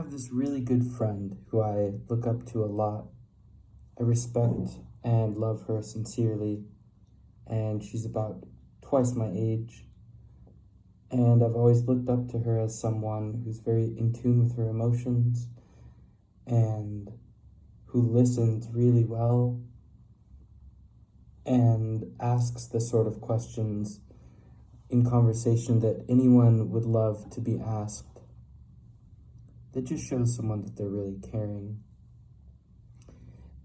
have this really good friend who I look up to a lot. I respect and love her sincerely, and she's about twice my age. And I've always looked up to her as someone who's very in tune with her emotions and who listens really well and asks the sort of questions in conversation that anyone would love to be asked. That just shows someone that they're really caring.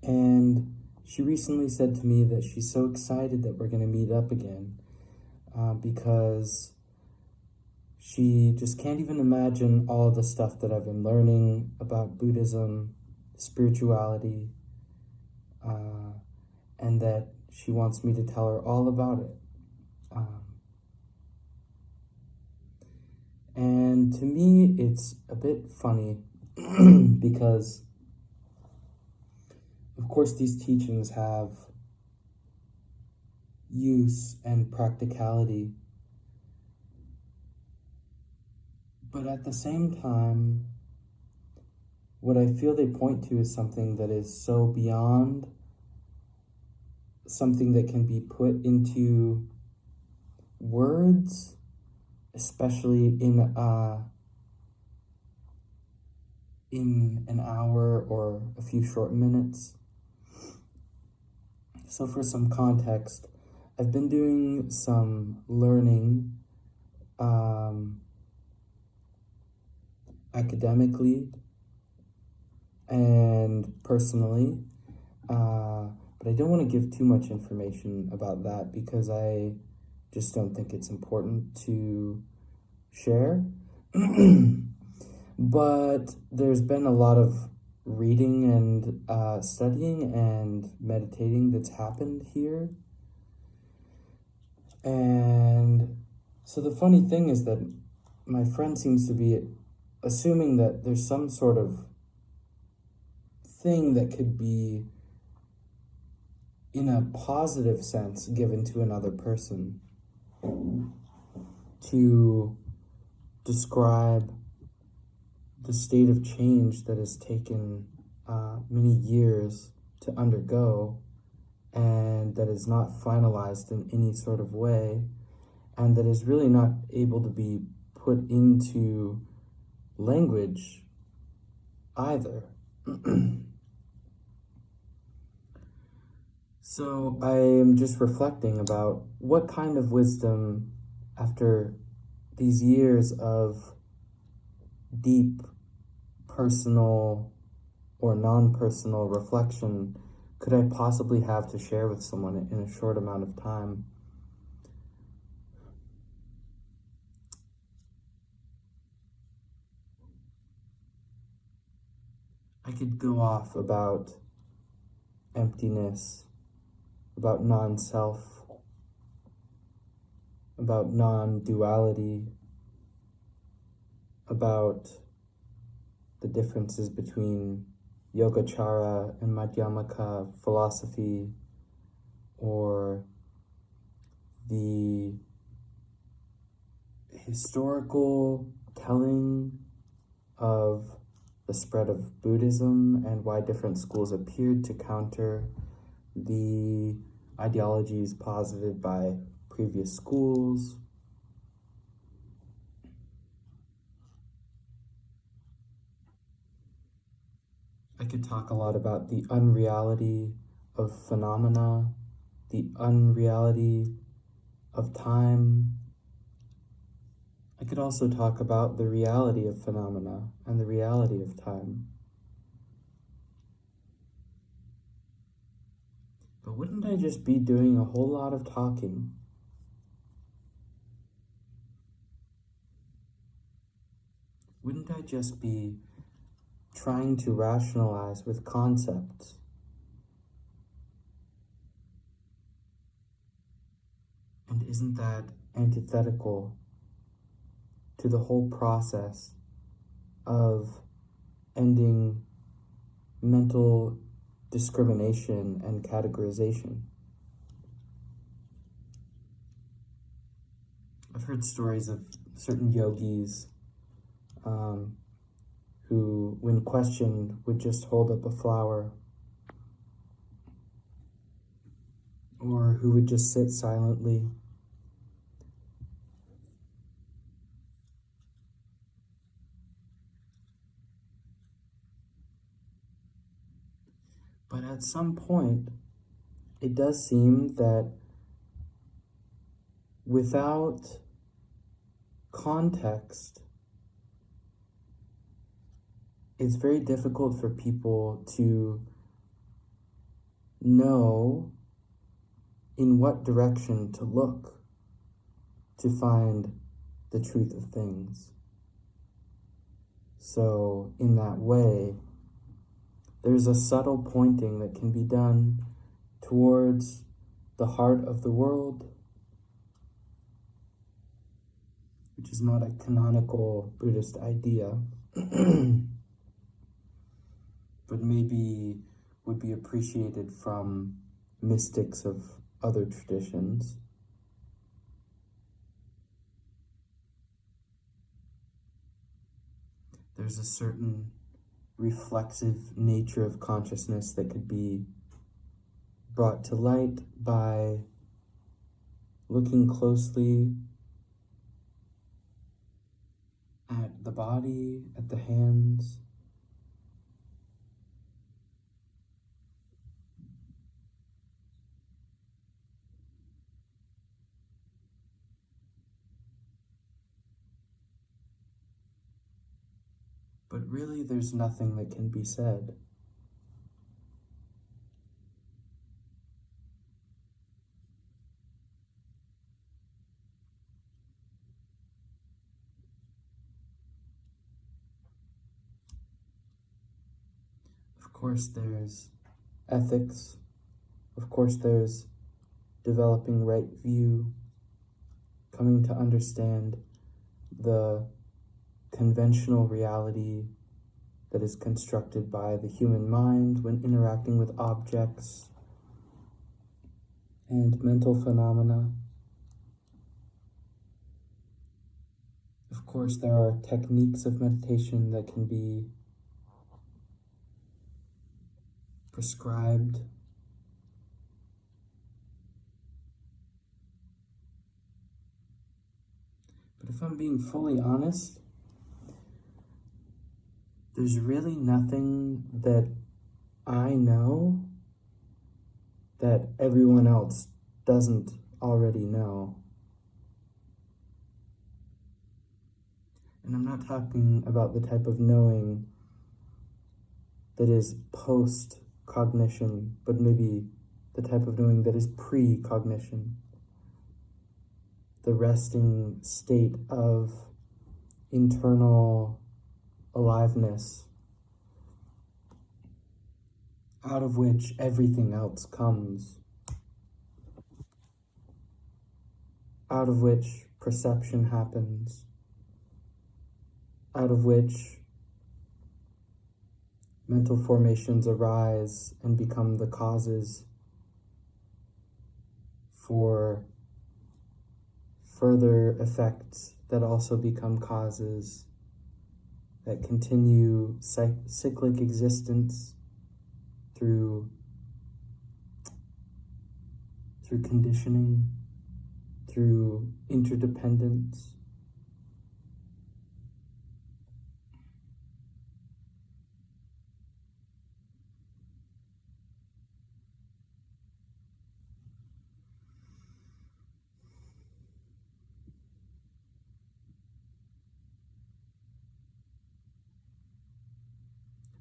And she recently said to me that she's so excited that we're going to meet up again because she just can't even imagine all the stuff that I've been learning about Buddhism, spirituality, and that she wants me to tell her all about it. And to me, it's a bit funny because, of course, these teachings have use and practicality. But at the same time, what I feel they point to is something that is so beyond something that can be put into words, especially in an hour or a few short minutes. So for some context, I've been doing some learning academically and personally, but I don't want to give too much information about that because I just don't think it's important to share. But there's been a lot of reading and studying and meditating that's happened here. And so the funny thing is that my friend seems to be assuming that there's some sort of thing that could be, in a positive sense, given to another person to describe the state of change that has taken many years to undergo and that is not finalized in any sort of way and that is really not able to be put into language either. So I am just reflecting about what kind of wisdom, after these years of deep personal or non-personal reflection, could I possibly have to share with someone in a short amount of time? I could go off about emptiness, about non-self, about non-duality, about the differences between Yogacara and Madhyamaka philosophy, or the historical telling of the spread of Buddhism and why different schools appeared to counter the ideologies posited by previous schools. I could talk a lot about the unreality of phenomena, the unreality of time. I could also talk about the reality of phenomena and the reality of time. But wouldn't I just be doing a whole lot of talking? Wouldn't I just be trying to rationalize with concepts? And isn't that antithetical to the whole process of ending mental discrimination and categorization? I've heard stories of certain yogis who, when questioned, would just hold up a flower, or who would just sit silently. But at some point, it does seem that without context, it's very difficult for people to know in what direction to look to find the truth of things. So, in that way, there's a subtle pointing that can be done towards the heart of the world, which is not a canonical Buddhist idea, but maybe would be appreciated from mystics of other traditions. There's a certain reflexive nature of consciousness that could be brought to light by looking closely at the body, at the hands, but really there's nothing that can be said. Of course there's ethics, of course there's developing right view, coming to understand the conventional reality that is constructed by the human mind when interacting with objects and mental phenomena. Of course, there are techniques of meditation that can be prescribed. But if I'm being fully honest, there's really nothing that I know that everyone else doesn't already know. And I'm not talking about the type of knowing that is post-cognition, but maybe the type of knowing that is pre-cognition. The resting state of internal aliveness, out of which everything else comes, out of which perception happens, out of which mental formations arise and become the causes for further effects that also become causes that continue cyclic existence through conditioning, through interdependence.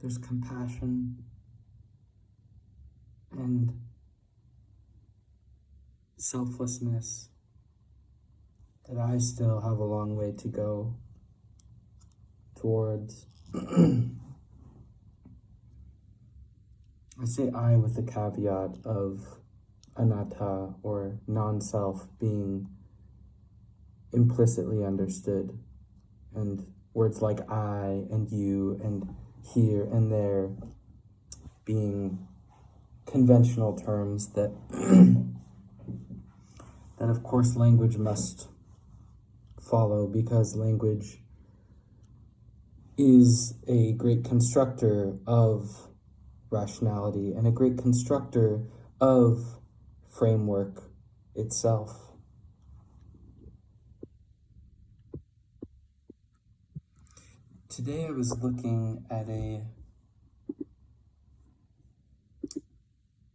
There's compassion and selflessness that I still have a long way to go towards. I say I with the caveat of anatta, or non-self, being implicitly understood, and words like I and you and here and there being conventional terms that that of course language must follow, because language is a great constructor of rationality and a great constructor of framework itself. Today I was looking at a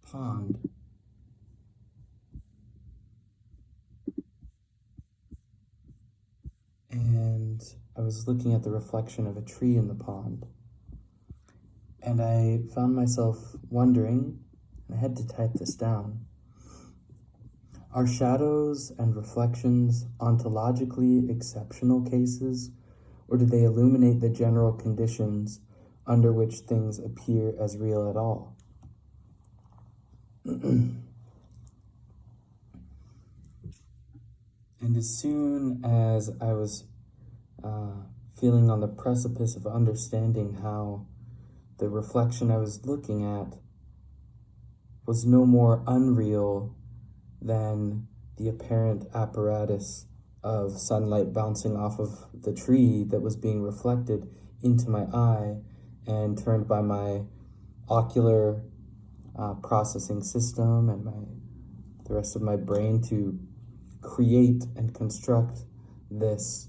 pond, and I was looking at the reflection of a tree in the pond, and I found myself wondering, and I had to type this down, are shadows and reflections ontologically exceptional cases, or do they illuminate the general conditions under which things appear as real at all? And as soon as I was feeling on the precipice of understanding how the reflection I was looking at was no more unreal than the apparent apparatus of sunlight bouncing off of the tree that was being reflected into my eye and turned by my ocular processing system and the rest of my brain to create and construct this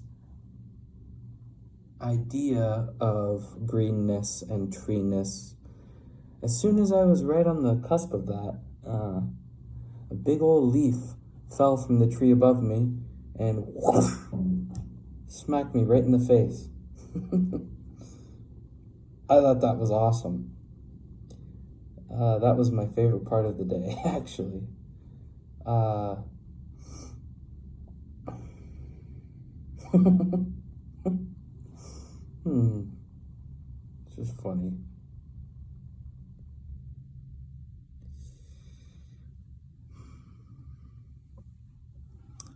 idea of greenness and treeness. As soon as I was right on the cusp of that, a big old leaf fell from the tree above me and whoosh, smacked me right in the face. I thought that was awesome. That was my favorite part of the day, actually. It's just funny.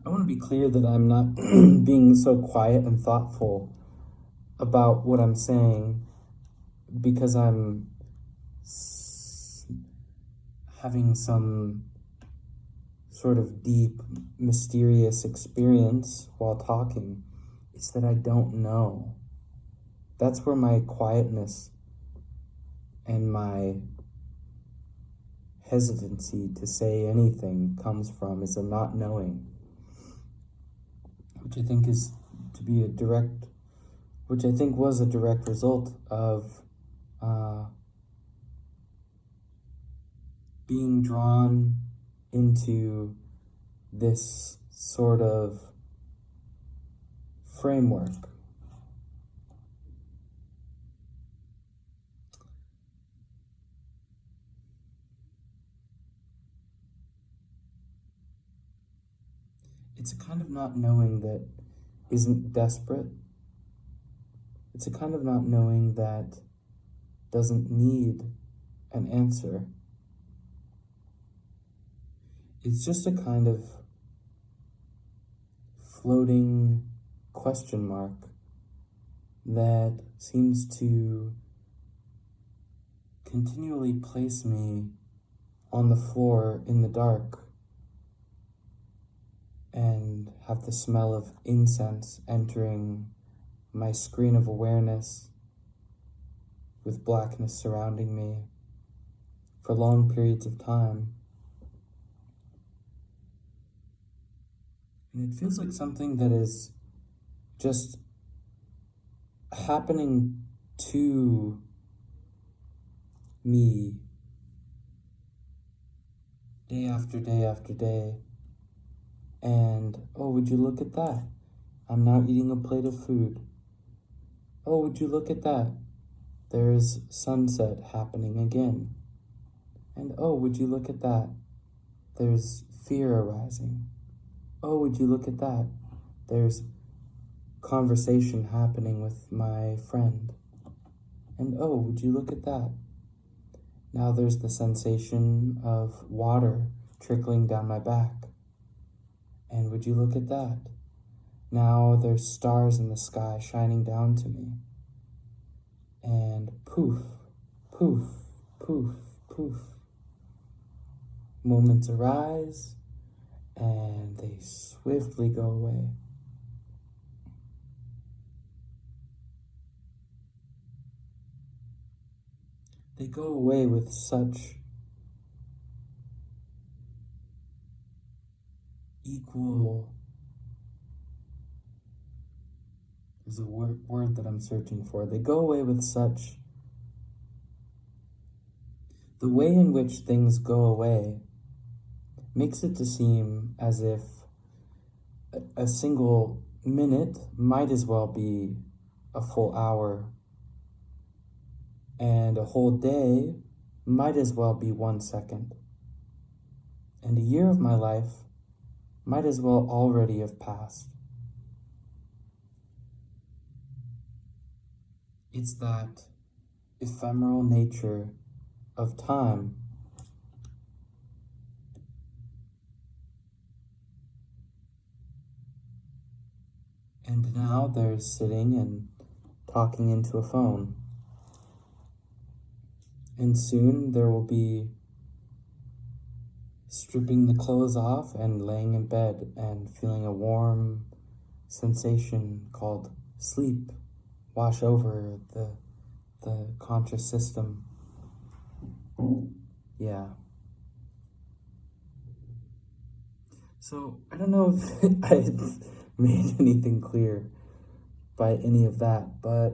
I want to be clear that I'm not being so quiet and thoughtful about what I'm saying because I'm having some sort of deep, mysterious experience while talking. It's that I don't know. That's where my quietness and my hesitancy to say anything comes from, is a not knowing, which I think was a direct result of being drawn into this sort of framework. It's a kind of not knowing that isn't desperate. It's a kind of not knowing that doesn't need an answer. It's just a kind of floating question mark that seems to continually place me on the floor in the dark and have the smell of incense entering my screen of awareness with blackness surrounding me for long periods of time. And it feels like something that is just happening to me day after day after day. And, oh, would you look at that? I'm now eating a plate of food. Oh, would you look at that? There's sunset happening again. And, oh, would you look at that? There's fear arising. Oh, would you look at that? There's conversation happening with my friend. And, oh, would you look at that? Now there's the sensation of water trickling down my back. And would you look at that? Now there's stars in the sky shining down to me. And poof, poof, poof, poof. Moments arise, and they swiftly go away. they go away with such equal, there's a word that I'm searching for. They go away with such, the way in which things go away makes it to seem as if a single minute might as well be a full hour, and a whole day might as well be 1 second, and a year of my life might as well already have passed. It's that ephemeral nature of time. And now they're sitting and talking into a phone. And soon there will be stripping the clothes off and laying in bed and feeling a warm sensation called sleep wash over the conscious system. Yeah. So I don't know if I've made anything clear by any of that, but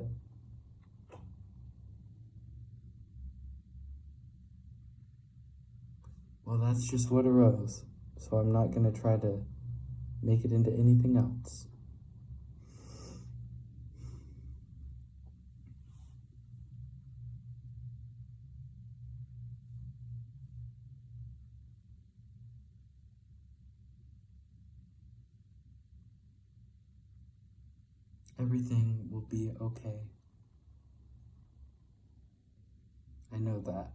well, that's just what arose. So I'm not going to try to make it into anything else. Everything will be okay. I know that.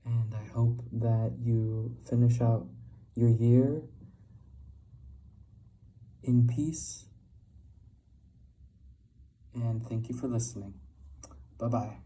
And I hope that you finish out your year in peace. And thank you for listening. Bye-bye.